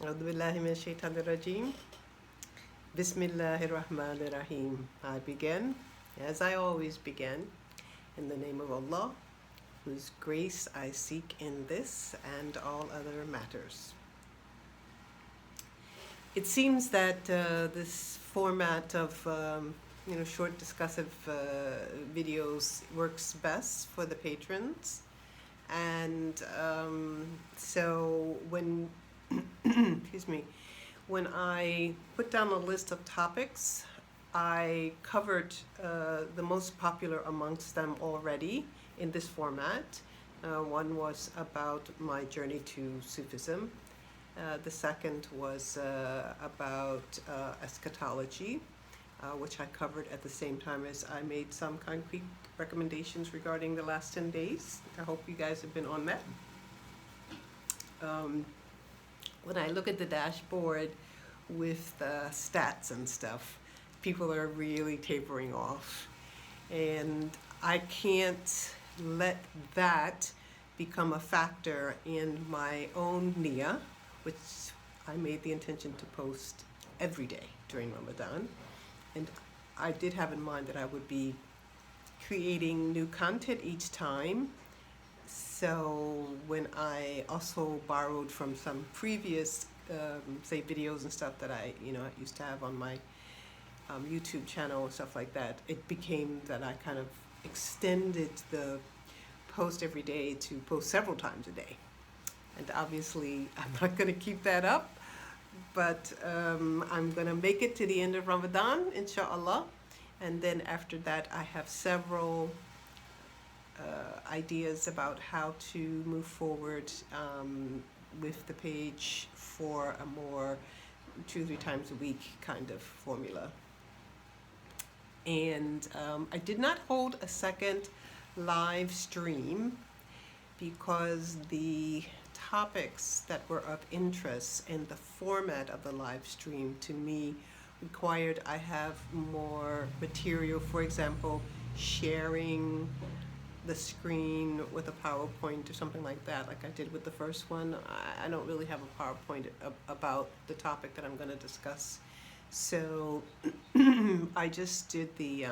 أعوذ بالله من الشيطان الرجيم. Bismillahirrahmanirrahim. I begin, as I always begin, in the name of Allah, whose grace I seek in this and all other matters. It seems that this format of short discussive videos works best for the patrons, and so when excuse me, when I put down a list of topics, I covered the most popular amongst them already in this format. One was about my journey to Sufism. The second was about eschatology, which I covered at the same time as I made some concrete recommendations regarding the last 10 days. I hope you guys have been on that. When I look at the dashboard with the stats and stuff, people are really tapering off. And I can't let that become a factor in my own niyyah, which I made the intention to post every day during Ramadan. And I did have in mind that I would be creating new content each time. So when I also borrowed from some previous, say, videos and stuff that I used to have on my YouTube channel and stuff like that, it became that I kind of extended the post every day to post several times a day. And obviously, I'm not going to keep that up, but I'm going to make it to the end of Ramadan, inshallah. And then after that, I have several ideas about how to move forward with the page for a more 2-3 times a week kind of formula. And I did not hold a second live stream because the topics that were of interest and the format of the live stream to me required I have more material. For example, sharing the screen with a PowerPoint or something like that, like I did with the first one. I don't really have a PowerPoint about the topic that I'm going to discuss. So I just did the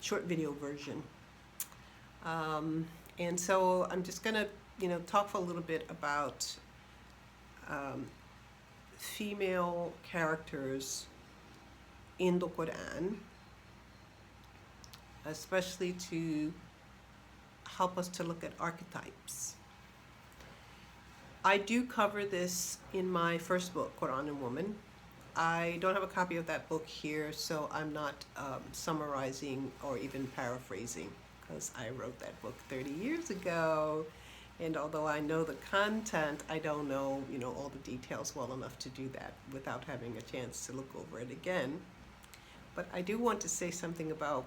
short video version. And so I'm just going to, talk for a little bit about female characters in the Qur'an, especially to help us to look at archetypes. I do cover this in my first book, Qur'an and Woman. I don't have a copy of that book here, so I'm not summarizing or even paraphrasing, because I wrote that book 30 years ago. And although I know the content, I don't know, all the details well enough to do that without having a chance to look over it again. But I do want to say something about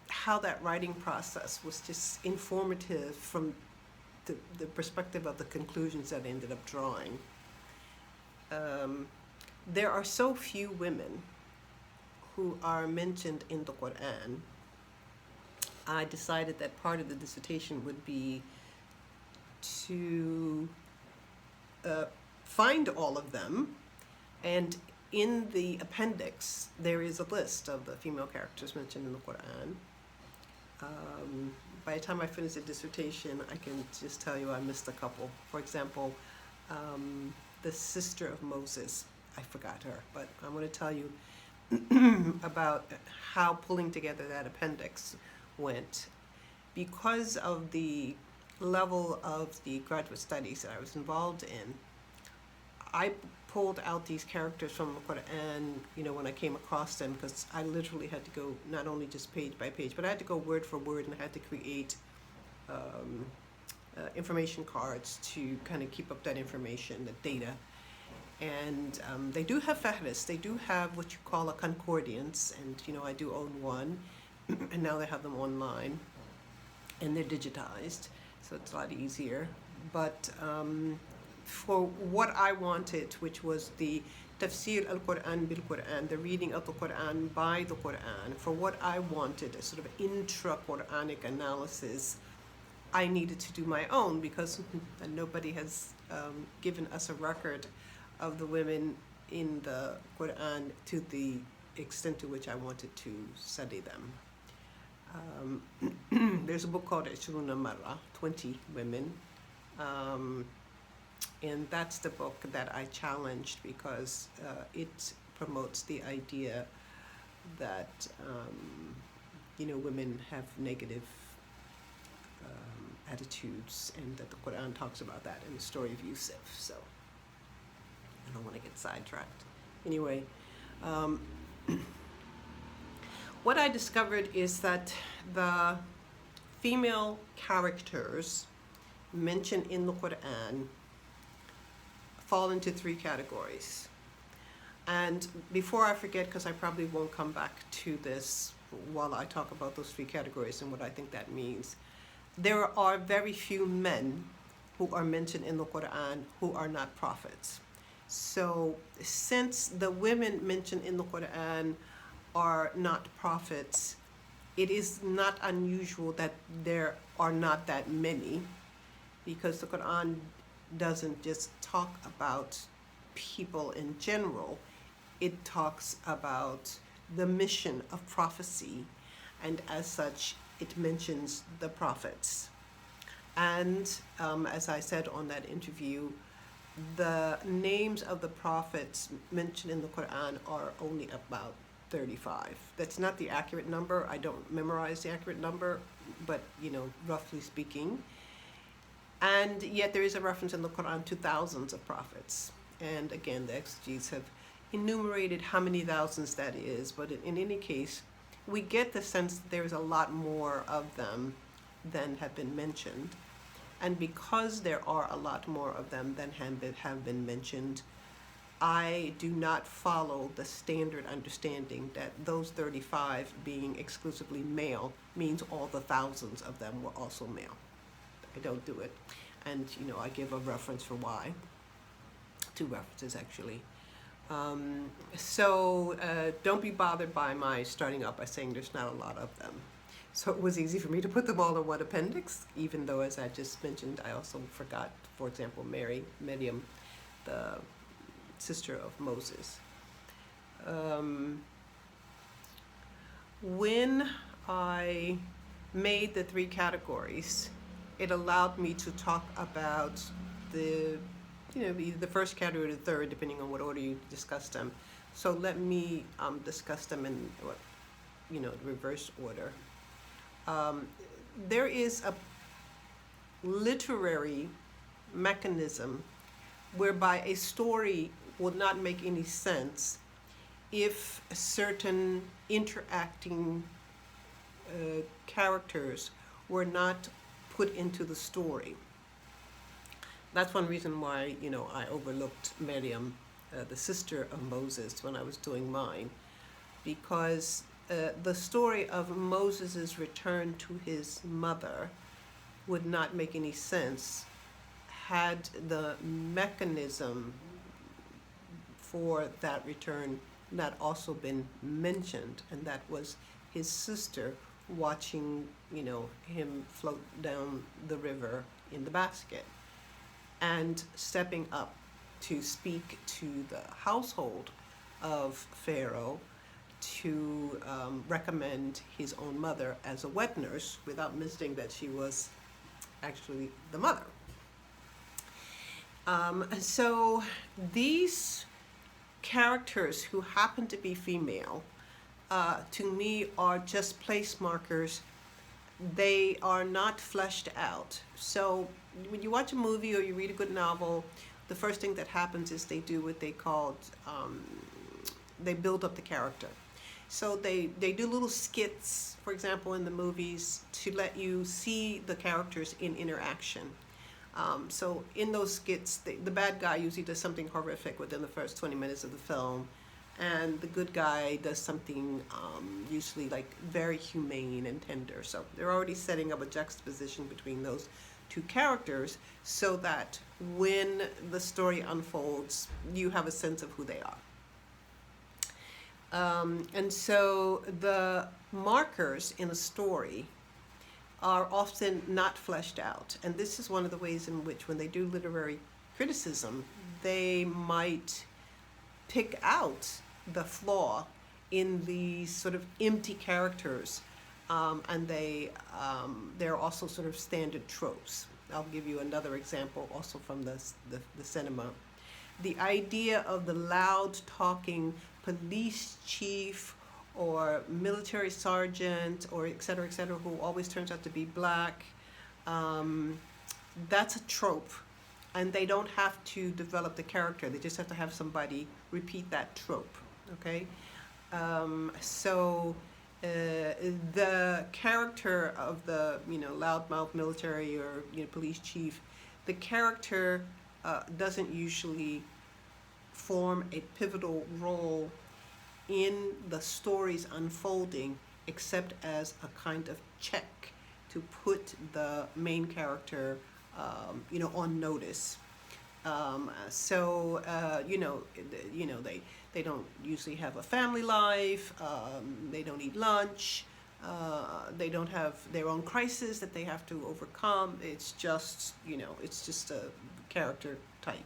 how that writing process was just informative from the perspective of the conclusions that I ended up drawing. There are so few women who are mentioned in the Qur'an. I decided that part of the dissertation would be to find all of them, and in the appendix there is a list of the female characters mentioned in the Qur'an. By the time I finish the dissertation, I can just tell you I missed a couple. For example, the sister of Moses, I forgot her, but I'm going to tell you about how pulling together that appendix went. Because of the level of the graduate studies that I was involved in, I pulled out these characters from the Qur'an, when I came across them, because I literally had to go not only just page by page, but I had to go word for word, and I had to create information cards to kind of keep up that information, the data. And they do have fahris, they do have what you call a concordance, and I do own one, and now they have them online, and they're digitized, so it's a lot easier. But for what I wanted, which was the tafsir al-Qur'an bil-Qur'an, the reading of the Qur'an by the Qur'an, for what I wanted, a sort of intra-Qur'anic analysis I needed to do my own because nobody has given us a record of the women in the Qur'an to the extent to which I wanted to study them. There's a book called Ishruna Marra, 20 Women. And that's the book that I challenged because it promotes the idea that, women have negative attitudes, and that the Quran talks about that in the story of Yusuf. So I don't want to get sidetracked. Anyway, what I discovered is that the female characters mentioned in the Quran fall into three categories. And before I forget, because I probably won't come back to this while I talk about those three categories and what I think that means, there are very few men who are mentioned in the Quran who are not prophets. So since the women mentioned in the Quran are not prophets, it is not unusual that there are not that many, because the Quran doesn't just talk about people in general. It talks about the mission of prophecy, and as such, it mentions the prophets. And as I said on that interview, the names of the prophets mentioned in the Quran are only about 35. That's not the accurate number. I don't memorize the accurate number, but roughly speaking. And yet there is a reference in the Quran to thousands of prophets. And again, the exegetes have enumerated how many thousands that is, but in any case, we get the sense that there's a lot more of them than have been mentioned. And because there are a lot more of them than have been mentioned, I do not follow the standard understanding that those 35 being exclusively male means all the thousands of them were also male. I don't do it. And, I give a reference for why. Two references, actually. So don't be bothered by my starting out by saying there's not a lot of them. So it was easy for me to put them all in one appendix, even though, as I just mentioned, I also forgot, for example, Miriam, the sister of Moses. When I made the three categories, it allowed me to talk about the first category or the third, depending on what order you discuss them. So let me discuss them in reverse order. There is a literary mechanism whereby a story would not make any sense if certain interacting characters were not put into the story. That's one reason why, I overlooked Miriam, the sister of Moses, when I was doing mine, because the story of Moses' return to his mother would not make any sense had the mechanism for that return not also been mentioned, and that was his sister watching, him float down the river in the basket, and stepping up to speak to the household of Pharaoh to recommend his own mother as a wet nurse, without mentioning that she was actually the mother. And so these characters who happen to be female, to me, are just place markers. They are not fleshed out. So when you watch a movie or you read a good novel, the first thing that happens is they do what they called, they build up the character. So they do little skits, for example, in the movies, to let you see the characters in interaction. So in those skits, the bad guy usually does something horrific within the first 20 minutes of the film, and the good guy does something usually like very humane and tender. So they're already setting up a juxtaposition between those two characters so that when the story unfolds, you have a sense of who they are. And so the markers in a story are often not fleshed out. And this is one of the ways in which, when they do literary criticism, they might pick out the flaw in these sort of empty characters, and they're also sort of standard tropes. I'll give you another example also from the cinema. The idea of the loud talking police chief or military sergeant or et cetera, who always turns out to be black, that's a trope. And they don't have to develop the character. They just have to have somebody repeat that trope, okay? The character of the, loudmouth military or, police chief, the character doesn't usually form a pivotal role in the story's unfolding, except as a kind of check to put the main character on notice. They don't usually have a family life. They don't eat lunch. They don't have their own crisis that they have to overcome. It's just, it's just a character type.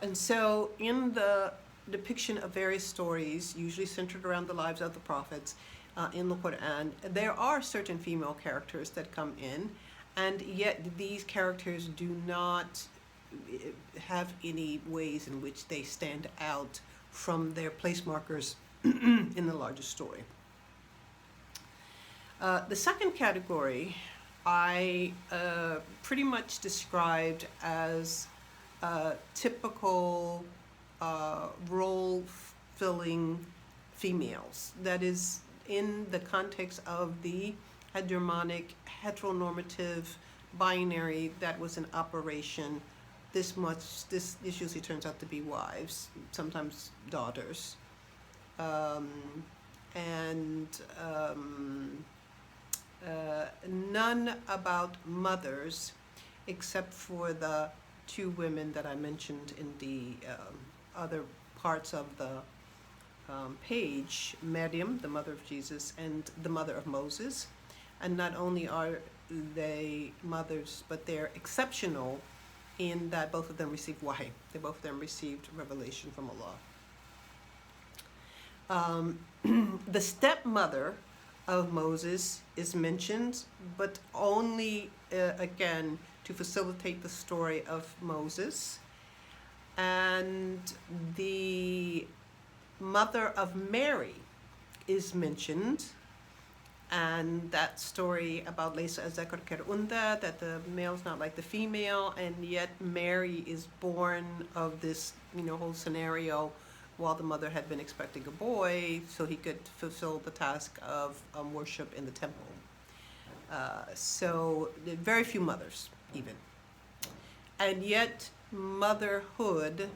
And so in the depiction of various stories, usually centered around the lives of the prophets in the Qur'an, there are certain female characters that come in, and yet these characters do not have any ways in which they stand out from their place markers in the larger story. The second category I pretty much described as typical role-filling females. That is, in the context of the heteronormative binary that was in operation, this usually turns out to be wives, sometimes daughters, none about mothers, except for the two women that I mentioned in the other parts of the page, Maryam, the mother of Jesus, and the mother of Moses. And not only are they mothers, but they're exceptional in that both of them received wahy. Both of them received revelation from Allah. The stepmother of Moses is mentioned, but only, again, to facilitate the story of Moses. And the mother of Mary is mentioned, and that story about Laysa Azakar Kerunda, that the male's not like the female, and yet Mary is born of this, whole scenario while the mother had been expecting a boy, so he could fulfill the task of worship in the temple. So very few mothers, even. And yet motherhood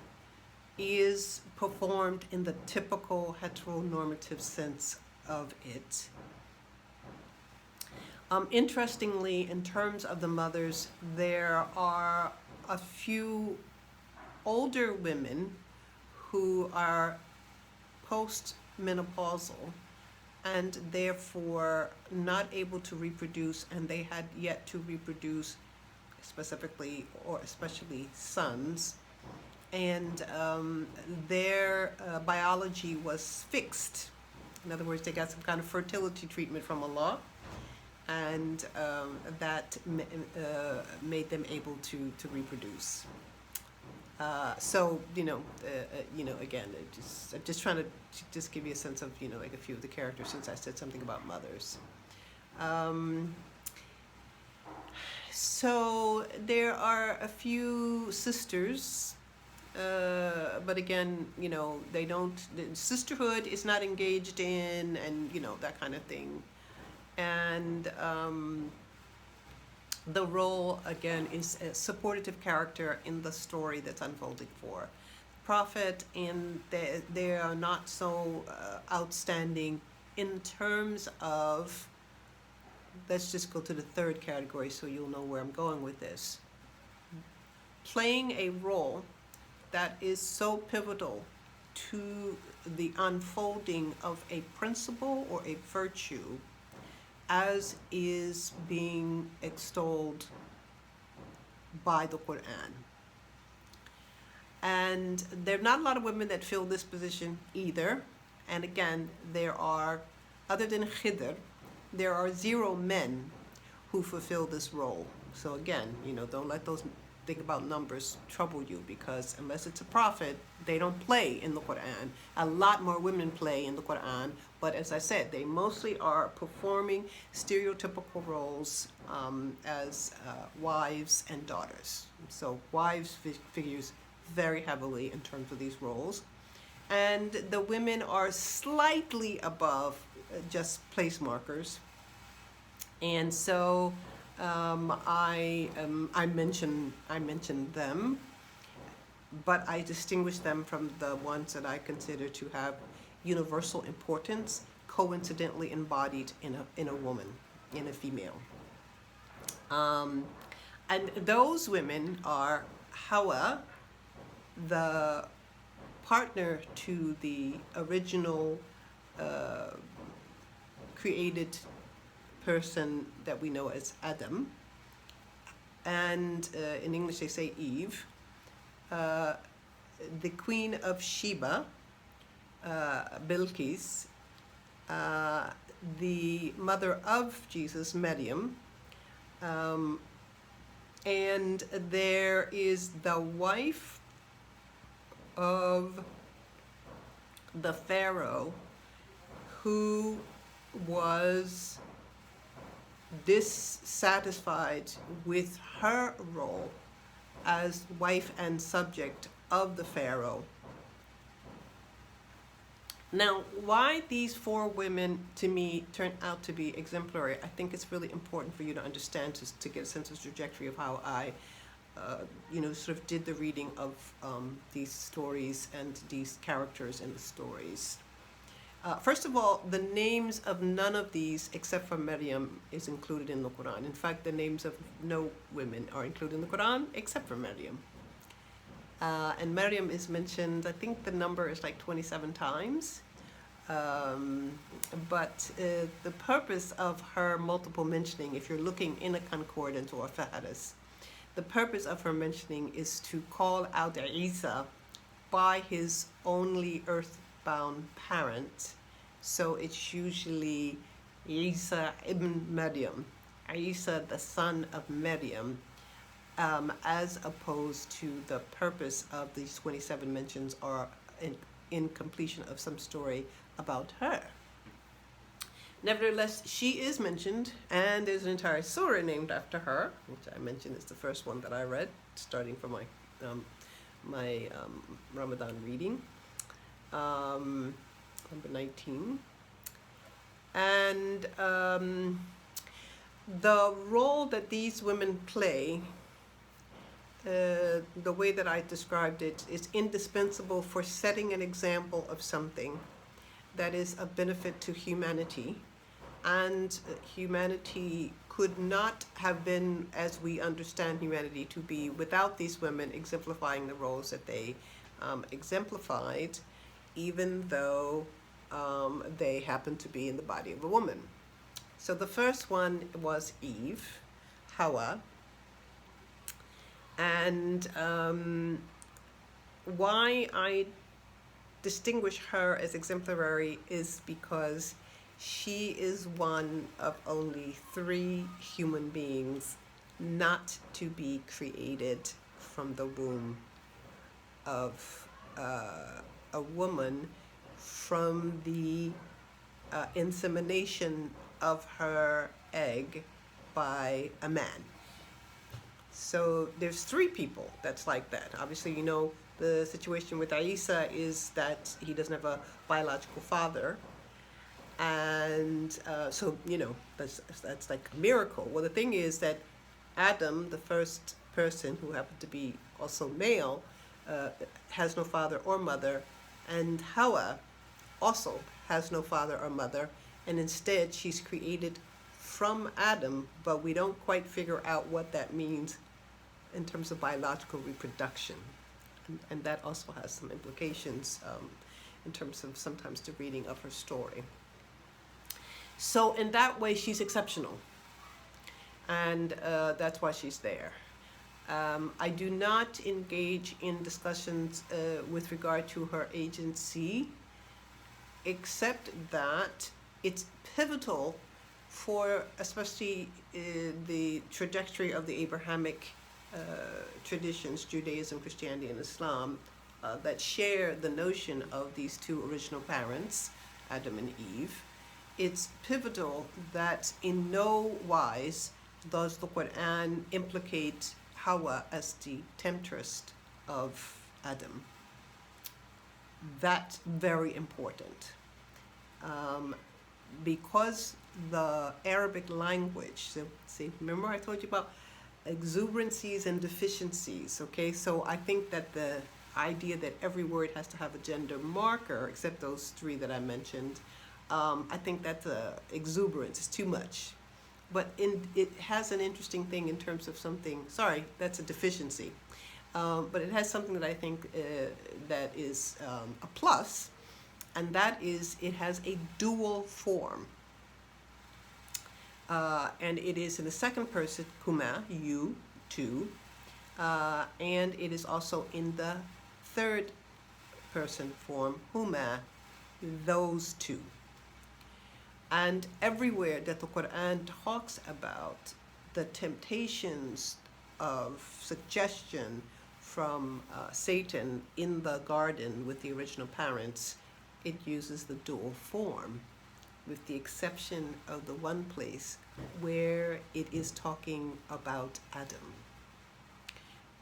is performed in the typical heteronormative sense of it. Interestingly, in terms of the mothers, there are a few older women who are post-menopausal and therefore not able to reproduce, and they had yet to reproduce specifically or especially sons, and their biology was fixed. In other words, they got some kind of fertility treatment from Allah, and that made them able to reproduce. Again, I'm just trying to just give you a sense of, like a few of the characters, since I said something about mothers. So there are a few sisters, but again, they don't, sisterhood is not engaged in, and, that kind of thing. And the role, again, is a supportive character in the story that's unfolding for prophet, and they are not so outstanding in terms of, let's just go to the third category so you'll know where I'm going with this. Playing a role that is so pivotal to the unfolding of a principle or a virtue as is being extolled by the Qur'an. And there are not a lot of women that fill this position either. And again, there are, other than Khidr, there are 0 men who fulfill this role. So again, don't let those think about numbers trouble you, because unless it's a prophet, they don't play in the Qur'an. A lot more women play in the Qur'an, but as I said, they mostly are performing stereotypical roles as wives and daughters. So wives figures very heavily in terms of these roles. And the women are slightly above just place markers. And so I mentioned them, but I distinguish them from the ones that I consider to have universal importance, coincidentally embodied in a woman, in a female. And those women are Hawa, the partner to the original created person that we know as Adam, and in English they say Eve, the Queen of Sheba, Bilqis, the mother of Jesus, Maryam, and there is the wife of the Pharaoh, who was dissatisfied with her role as wife and subject of the Pharaoh. Now, why these 4 women, to me, turn out to be exemplary, I think it's really important for you to understand, to get a sense of the trajectory of how I sort of did the reading of these stories and these characters in the stories. First of all, the names of none of these, except for Maryam, is included in the Qur'an. In fact, the names of no women are included in the Qur'an, except for Maryam. And Maryam is mentioned, I think the number is like 27 times. But the purpose of her multiple mentioning, if you're looking in a concordance or a faharis, the purpose of her mentioning is to call out Isa by his only earthbound parent. So it's usually Isa ibn Maryam, Isa the son of Maryam, as opposed to the purpose of these 27 mentions are in completion of some story about her. Nevertheless, she is mentioned, and there's an entire surah named after her, which I mentioned is the first one that I read, starting from my Ramadan reading, number 19. And the role that these women play, the way that I described it, is indispensable for setting an example of something that is of benefit to humanity. And humanity could not have been as we understand humanity to be without these women exemplifying the roles that they exemplified, even though they happened to be in the body of a woman. So the first one was Eve, Hawa. And why I distinguish her as exemplary is because she is one of only 3 human beings not to be created from the womb of a woman from the insemination of her egg by a man. So there's 3 people that's like that. Obviously, the situation with Isa is that he doesn't have a biological father. And so, that's like a miracle. Well, the thing is that Adam, the first person who happened to be also male, has no father or mother. And Hawa also has no father or mother. And instead, she's created from Adam, but we don't quite figure out what that means in terms of biological reproduction. And that also has some implications in terms of sometimes the reading of her story. So in that way, she's exceptional, and that's why she's there. I do not engage in discussions with regard to her agency, except that it's pivotal for especially the trajectory of the Abrahamic traditions, Judaism, Christianity, and Islam, that share the notion of these two original parents, Adam and Eve. It's pivotal that in no wise does the Qur'an implicate Hawa as the temptress of Adam. That's very important. Because the Arabic language, so see, remember I told you about exuberancies and deficiencies, okay? So I think that the idea that every word has to have a gender marker, except those three that I mentioned, I think that's a exuberance, it's too much. But it has an interesting thing in terms of something, sorry, that's a deficiency. But it has something that I think that is a plus, and that is it has a dual form. And it is in the second person, kuma, you, two, and it is also in the third person form, huma, those two. And everywhere that the Qur'an talks about the temptations of suggestion from Satan in the garden with the original parents, it uses the dual form, with the exception of the one place where it is talking about Adam.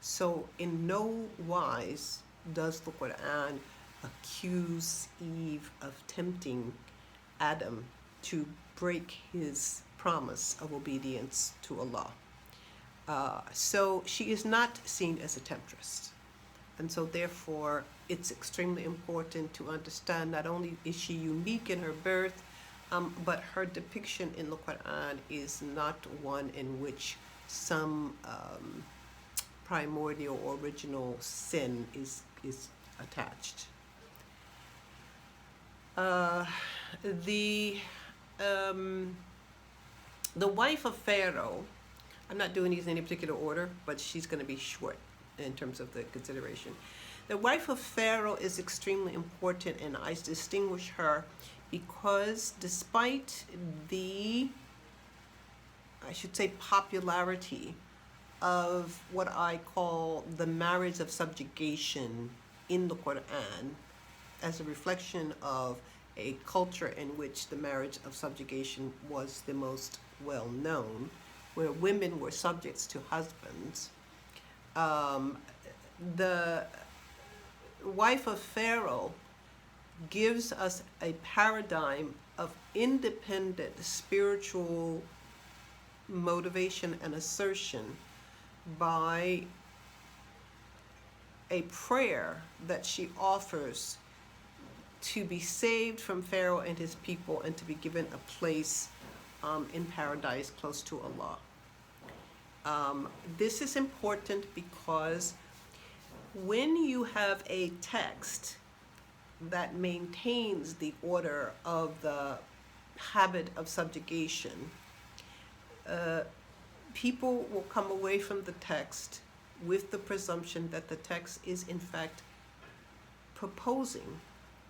So in no wise does the Qur'an accuse Eve of tempting Adam to break his promise of obedience to Allah. So she is not seen as a temptress. And so therefore, it's extremely important to understand not only is she unique in her birth, but her depiction in the Qur'an is not one in which some primordial or original sin is attached. The wife of Pharaoh, I'm not doing these in any particular order, but she's going to be short in terms of the consideration. The wife of Pharaoh is extremely important, and I distinguish her because despite the, I should say, popularity of what I call the marriage of subjugation in the Qur'an as a reflection of a culture in which the marriage of subjugation was the most well known, where women were subjects to husbands. The wife of Pharaoh gives us a paradigm of independent spiritual motivation and assertion by a prayer that she offers to be saved from Pharaoh and his people and to be given a place in paradise close to Allah. This is important because when you have a text that maintains the order of the habit of subjugation, people will come away from the text with the presumption that the text is in fact proposing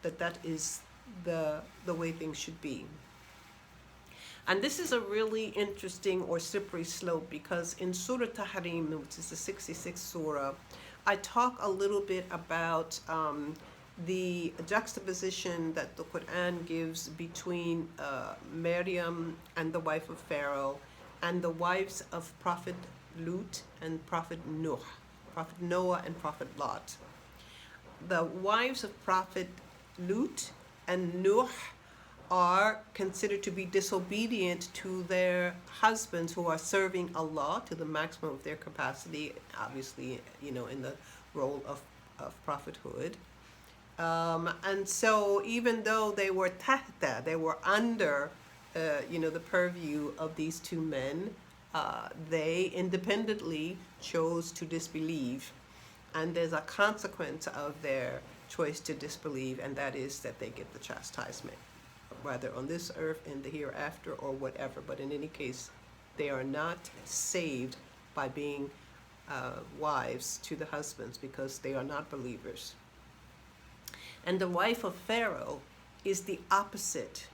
that that is the way things should be. And this is a really interesting or slippery slope because in Surah Tahrim, which is the 66th surah, I talk a little bit about the juxtaposition that the Qur'an gives between Maryam and the wife of Pharaoh and the wives of Prophet Lut and Prophet Nuh, Prophet Noah and Prophet Lot. The wives of Prophet Lut and Nuh are considered to be disobedient to their husbands who are serving Allah to the maximum of their capacity, obviously, you know, in the role of prophethood. And so even though they were tahta, they were under, the purview of these two men, they independently chose to disbelieve. And there's a consequence of their choice to disbelieve, and that is that they get the chastisement. whether on this earth, in the hereafter, or whatever. But in any case, they are not saved by being wives to the husbands, because they are not believers. And the wife of Pharaoh is the opposite.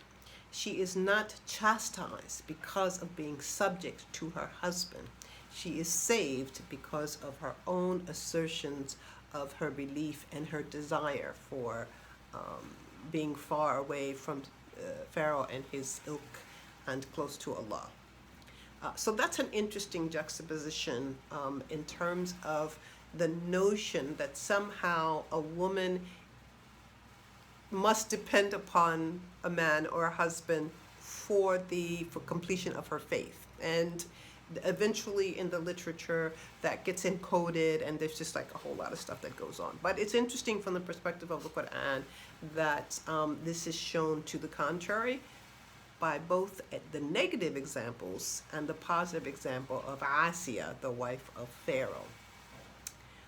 She is not chastised because of being subject to her husband. She is saved because of her own assertions of her belief and her desire for being far away from Pharaoh and his ilk and close to Allah. So that's an interesting juxtaposition in terms of the notion that somehow a woman must depend upon a man or a husband for completion of her faith. And eventually in the literature that gets encoded, and there's just like a whole lot of stuff that goes on. But it's interesting from the perspective of the Qur'an that this is shown to the contrary by both the negative examples and the positive example of Asiya, the wife of Pharaoh.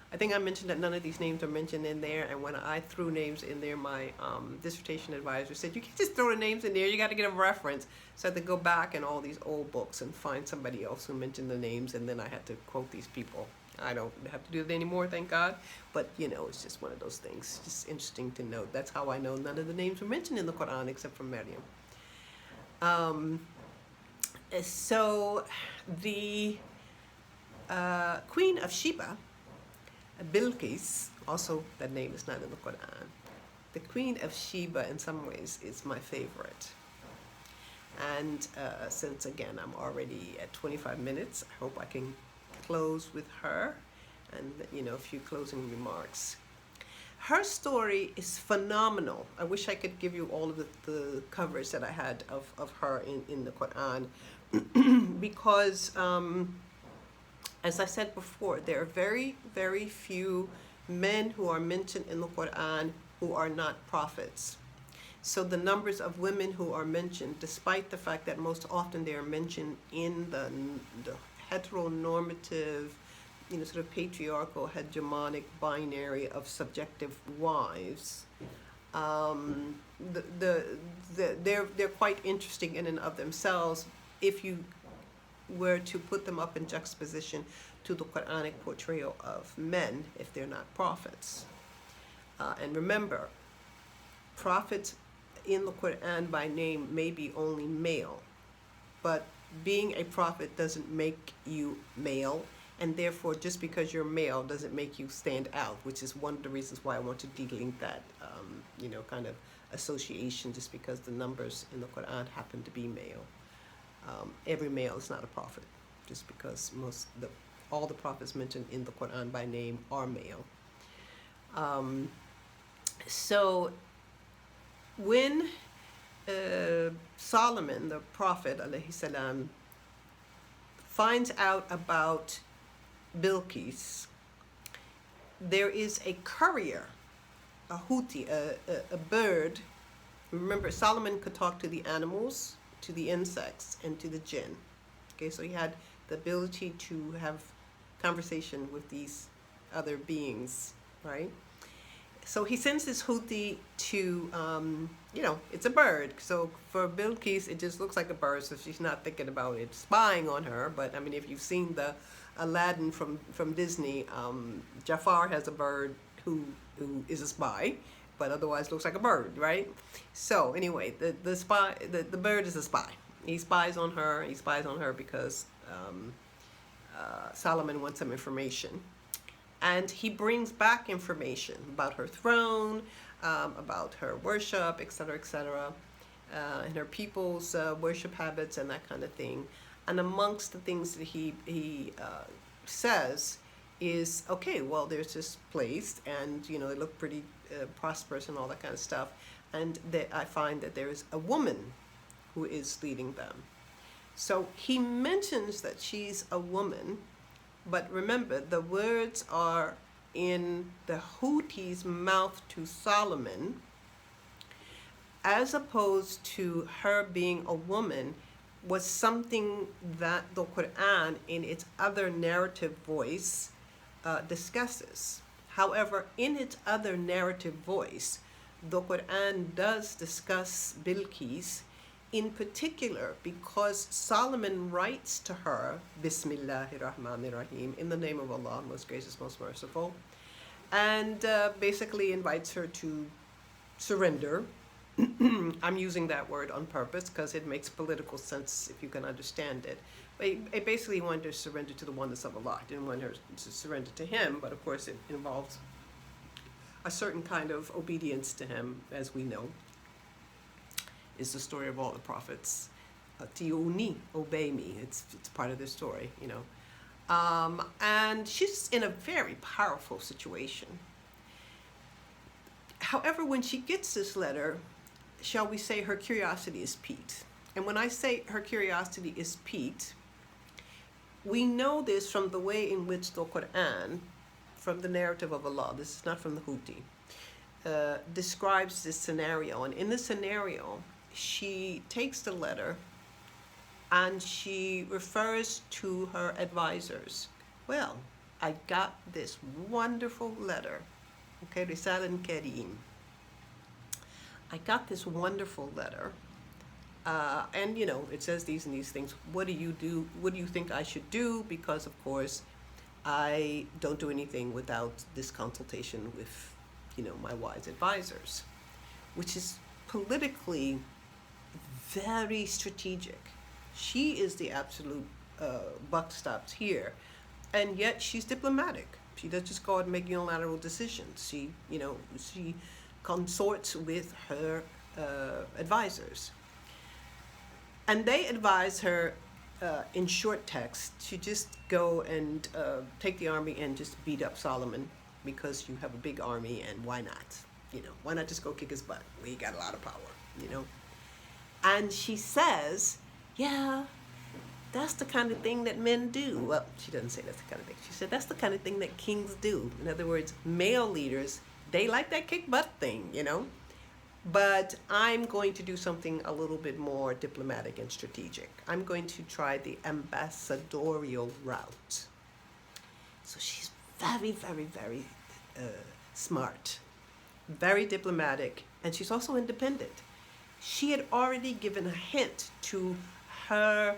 I think I mentioned that none of these names are mentioned in there, and when I threw names in there, my dissertation advisor said, you can't just throw the names in there, you got to get a reference. So I had to go back in all these old books and find somebody else who mentioned the names, and then I had to quote these people. I don't have to do it anymore, thank God, but you know, it's just one of those things. Just interesting to note. That's how I know none of the names were mentioned in the Quran except for Maryam. So the Queen of Sheba, Bilqis, also that name is not in the Quran. The Queen of Sheba in some ways is my favorite. And since again I'm already at 25 minutes, I hope I can close with her and a few closing remarks. Her story is phenomenal. I wish I could give you all of the coverage that I had of her in the Quran because as I said before, there are very, very few men who are mentioned in the Quran who are not prophets. So the numbers of women who are mentioned, despite the fact that most often they are mentioned in the heteronormative, sort of patriarchal, hegemonic binary of subjective wives, they're quite interesting in and of themselves if you were to put them up in juxtaposition to the Quranic portrayal of men if they're not prophets. And remember, prophets in the Quran by name may be only male, but being a prophet doesn't make you male, and therefore just because you're male doesn't make you stand out, which is one of the reasons why I want to delink that kind of association, just because the numbers in the Quran happen to be male. Every male is not a prophet, just because all the prophets mentioned in the Quran by name are male. So when Solomon, the prophet, alayhi salam, finds out about Bilqis, there is a courier, a huti, a bird. Remember, Solomon could talk to the animals, to the insects, and to the jinn. Okay, so he had the ability to have conversation with these other beings, right? So he sends this huti to, it's a bird. So for Bilqis, it just looks like a bird, so she's not thinking about it spying on her. But I mean, if you've seen the Aladdin from Disney, Jafar has a bird who is a spy, but otherwise looks like a bird, right? So anyway, the bird is a spy. He spies on her. He spies on her because Solomon wants some information. And he brings back information about her throne, about her worship, etc., and her people's worship habits and that kind of thing. And amongst the things that he says is, okay, well, there's this place, and they look pretty prosperous and all that kind of stuff. And I find that there is a woman who is leading them. So he mentions that she's a woman. But remember, the words are in the Huti's mouth to Solomon, as opposed to her being a woman, was something that the Quran, in its other narrative voice, discusses. However, in its other narrative voice, the Qur'an does discuss Bilqis in particular because Solomon writes to her, Bismillahir Rahmanir Rahim, in the name of Allah, most gracious, most merciful, and basically invites her to surrender. I'm using that word on purpose because it makes political sense if you can understand it. But he basically wanted her to surrender to the oneness of Allah. He didn't want her to surrender to him, but of course it involves a certain kind of obedience to him, as we know, is the story of all the prophets. Tiuni, obey me. It's part of their story, you know. And she's in a very powerful situation. However, when she gets this letter, shall we say her curiosity is piqued. And when I say her curiosity is piqued, we know this from the way in which the Qur'an, from the narrative of Allah, this is not from the Houthi, describes this scenario. And in this scenario, she takes the letter and she refers to her advisors. Well, I got this wonderful letter. Okay, Risalan Kareem. I got this wonderful letter. And, you know, it says these and these things. What do you do? What do you think I should do? Because, of course, I don't do anything without this consultation with, you know, my wise advisors, which is politically very strategic. She is the absolute buck stops here, and yet she's diplomatic. She doesn't just go out and make unilateral decisions. She, you know, she consorts with her advisors. And they advise her, in short text, to just go and take the army and just beat up Solomon because you have a big army, and why not? You know, why not just go kick his butt? We got a lot of power, you know? And she says, yeah, that's the kind of thing that men do. Well, she doesn't say that's the kind of thing. She said that's the kind of thing that kings do. In other words, male leaders, they like that kick butt thing, you know? But I'm going to do something a little bit more diplomatic and strategic. I'm going to try the ambassadorial route. So she's very, very, very smart, very diplomatic, and she's also independent. She had already given a hint to her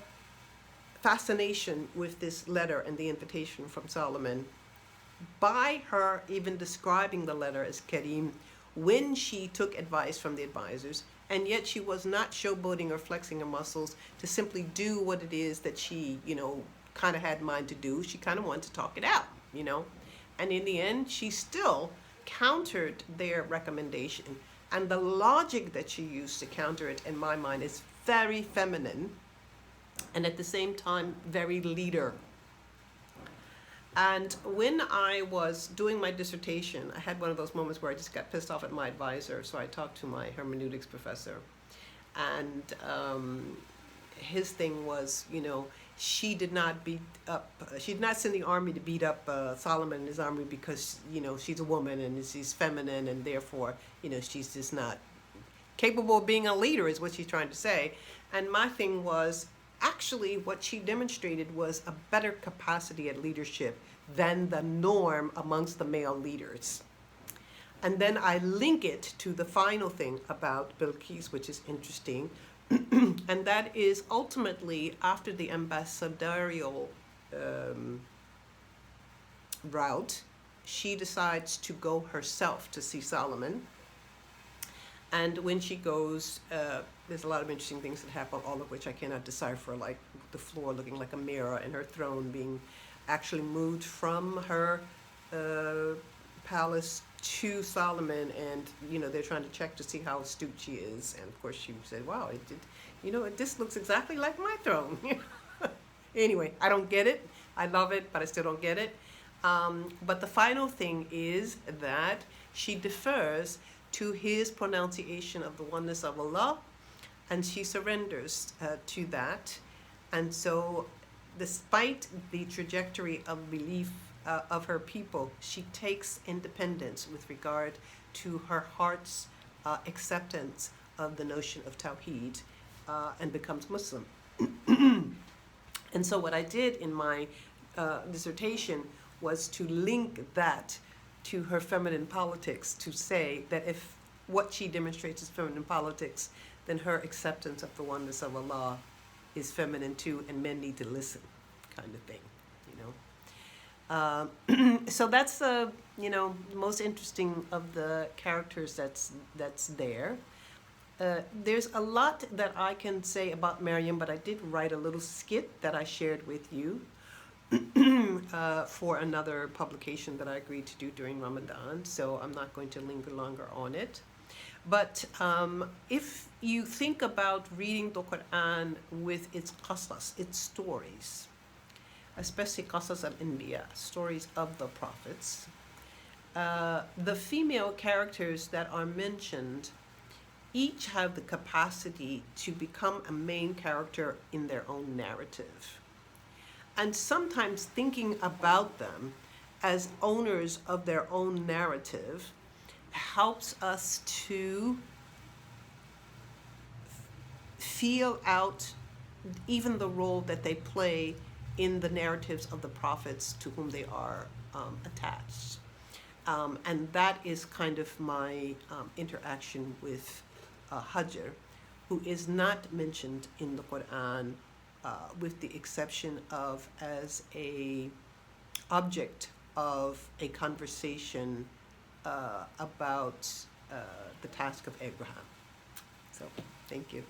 fascination with this letter and the invitation from Solomon by her even describing the letter as Kareem when she took advice from the advisors, and yet she was not showboating or flexing her muscles to simply do what it is that she, you know, kind of had in mind to do. She kind of wanted to talk it out, you know. And in the end, she still countered their recommendation. And the logic that she used to counter it, in my mind, is very feminine and at the same time very leader. And when I was doing my dissertation, I had one of those moments where I just got pissed off at my advisor. So I talked to my hermeneutics professor, and his thing was, you know, she did not send the army to beat up Solomon and his army because, you know, she's a woman and she's feminine, and therefore, you know, she's just not capable of being a leader, is what she's trying to say. And my thing was, actually, what she demonstrated was a better capacity at leadership than the norm amongst the male leaders. And then I link it to the final thing about Bilqis, which is interesting, and that is ultimately after the ambassadorial route, she decides to go herself to see Solomon. And when she goes, there's a lot of interesting things that happen, all of which I cannot decipher, like the floor looking like a mirror and her throne being actually moved from her palace to Solomon. And, you know, they're trying to check to see how astute she is. And of course she said, wow, this looks exactly like my throne. Anyway, I don't get it. I love it, but I still don't get it. But the final thing is that she defers to his pronunciation of the oneness of Allah, and she surrenders to that. And so despite the trajectory of belief of her people, she takes independence with regard to her heart's acceptance of the notion of Tawheed and becomes Muslim. And so what I did in my dissertation was to link that to her feminine politics, to say that if what she demonstrates as feminine politics, then her acceptance of the oneness of Allah is feminine too, and men need to listen, kind of thing, you know. So that's the, you know, most interesting of the characters that's there. There's a lot that I can say about Maryam, but I did write a little skit that I shared with you for another publication that I agreed to do during Ramadan, so I'm not going to linger longer on it. But if you think about reading the Qur'an with its qasas, its stories, especially qasas al-Anbiya, stories of the prophets, the female characters that are mentioned each have the capacity to become a main character in their own narrative. And sometimes thinking about them as owners of their own narrative helps us to feel out even the role that they play in the narratives of the prophets to whom they are attached. And that is kind of my interaction with Hajar, who is not mentioned in the Qur'an with the exception of as a object of a conversation about the task of Abraham. So, thank you.